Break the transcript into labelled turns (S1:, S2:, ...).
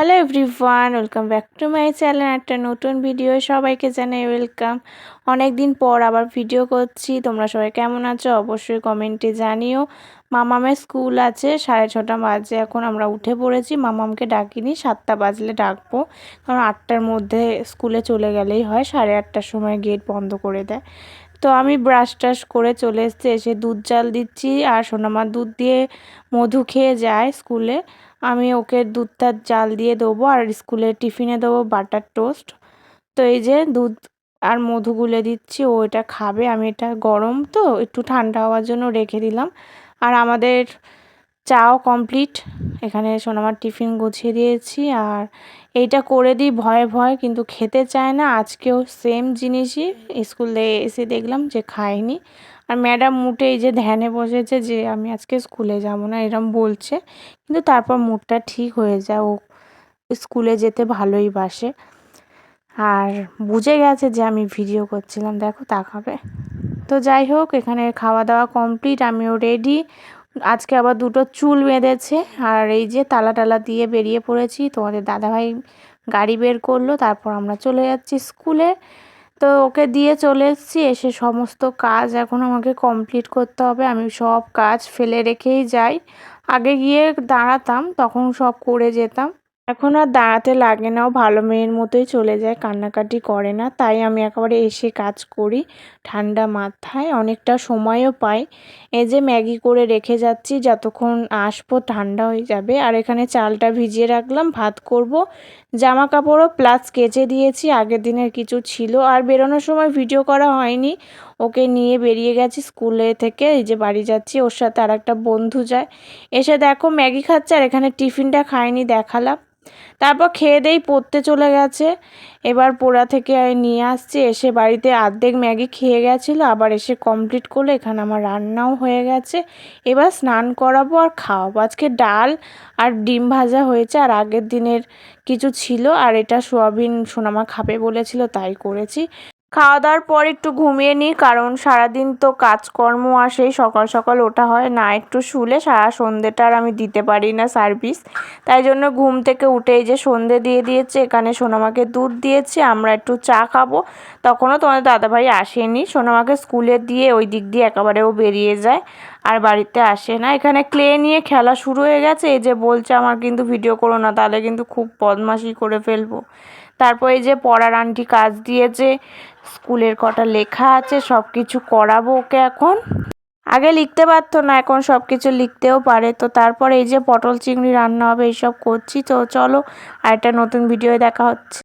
S1: Hello everyone, welcome back to my channel. একটা নতুন video সবাইকে জানাই ওয়েলকাম। অনেক দিন পর আবার ভিডিও করছি। তোমরা সবাই কেমন আছো অবশ্যই কমেন্টে জানিও। মামামের স্কুল আছে 6:30 বাজে, এখন আমরা উঠে পড়েছি। মামামকে ডাকিনি, 7টা বাজলে ডাকবো, কারণ 8টার মধ্যে স্কুলে চলে গেলেই হয়। 8:30টার সময় গেট বন্ধ করে দেয়। তো আমি ব্রাশ টাশ করে চলে এসেছি, এসে দুধ জাল দিচ্ছি। আর সোনামা দুধ দিয়ে মধু খেয়ে যায় স্কুলে। আমি ওকে দুধটা জাল দিয়ে দেবো, আর স্কুলে টিফিনে দেবো বাটার টোস্ট। তো এই যে দুধ আর মধু গুলে দিচ্ছি, ও এটা খাবে। আমি এটা গরম তো একটু ঠান্ডা হওয়ার জন্য রেখে দিলাম। আর আমাদের চাও কমপ্লিট। এখানে সোনামার টিফিন গুছিয়ে দিয়েছি, আর এইটা করে দিই ভয়ে ভয়ে, কিন্তু খেতে চায় না। আজকেও সেম জিনিসই স্কুলে এসে দেখলাম যে খায়নি। আর ম্যাডাম মুডে এই যে ধ্যানে বসেছে যে আমি আজকে স্কুলে যাব না এরম বলছে, কিন্তু তারপর মুডটা ঠিক হয়ে যায়। ও স্কুলে যেতে ভালোই বাসে, আর বুঝে গেছে যে আমি ভিডিও করছিলাম। দেখো তাকাবে। তো যাই হোক, এখানে খাওয়া দাওয়া কমপ্লিট, আমিও রেডি। আজকে আবার দুটো চুল বেঁধেছে, আর এই যে তালা টালা দিয়ে বেরিয়ে পড়েছি। তোমাদের দাদাভাই গাড়ি বের করলো, তারপর আমরা চলে যাচ্ছি স্কুলে। তো ওকে দিয়ে চলে এসেছি। এসে সমস্ত কাজ এখন আমাকে কমপ্লিট করতে হবে। আমি সব কাজ ফেলে রেখেই যাই। আগে গিয়ে দাঁড়াতাম, তখন সব করে যেতাম। এখন আর দাঁড়াতে লাগে না, ও ভালো মেয়ের মতোই চলে যায়, কান্নাকাটি করে না। তাই আমি একেবারে এসে কাজ করি ঠান্ডা মাথায়, অনেকটা সময়ও পাই। এই যে ম্যাগি করে রেখে যাচ্ছি, যতক্ষণ আসবো ঠান্ডা হয়ে যাবে। আর এখানে চালটা ভিজিয়ে রাখলাম, ভাত করব। জামা কাপড়ও প্লাস কেচে দিয়েছি, আগের দিনের কিছু ছিল। আর বেরোনোর সময় ভিডিও করা হয়নি, ওকে নিয়ে বেরিয়ে গেছি স্কুলে থেকে। এই যে বাড়ি যাচ্ছি, ওর সাথে আর একটা বন্ধু যায়। এসে দেখো ম্যাগি খাচ্ছে, আর এখানে টিফিনটা খাইনি দেখালাম। তারপর খেয়ে দেই পড়তে চলে গেছে। এবার পড়া থেকে নিয়ে আসছি, এসে বাড়িতে অর্ধেক ম্যাগি খেয়ে গেছিলো, আবার এসে কমপ্লিট করলো। এখানে আমার রান্নাও হয়ে গেছে। এবার স্নান করাবো আর খাওয়াবো। আজকে ডাল আর ডিম ভাজা হয়েছে, আর আগের দিনের কিছু ছিল। আর এটা সোয়াবিন সোনামা খাবে বলেছিল, তাই করেছি। খাওয়া দাওয়ার পর একটু ঘুমিয়ে নিই, কারণ সারাদিন তো কাজকর্ম আর সেই সকাল সকাল ওঠা হয় না। একটু শুলে সারা সন্ধ্যেটা আর আমি দিতে পারি না সার্ভিস। তাই জন্য ঘুম থেকে উঠে এই যে সন্ধ্যে দিয়ে দিয়েছে। এখানে সোনামাকে দুধ দিয়েছি, আমরা একটু চা খাবো। তখনও তোমাদের দাদাভাই আসেনি। সোনামাকে স্কুলে দিয়ে ওই দিক দিয়ে একেবারেও বেরিয়ে যায়, আর বাড়িতে আসে না। এখানে ক্লে নিয়ে খেলা শুরু হয়ে গেছে। এই যে বলছে আমার কিন্তু ভিডিও করো না, তাহলে কিন্তু খুব বদমাশি করে ফেলবো। তারপর এই যে পড়ার আন্টি কাজ দিয়েছে, স্কুলের কটা লেখা আছে, সব কিছু করাবো ওকে এখন। আগে লিখতে পারতো না, এখন সব কিছু লিখতেও পারে। তো তারপর এই যে পটল চিংড়ি রান্না হবে, এইসব করছি। তো চলো, আর একটা নতুন ভিডিও দেখা হচ্ছে।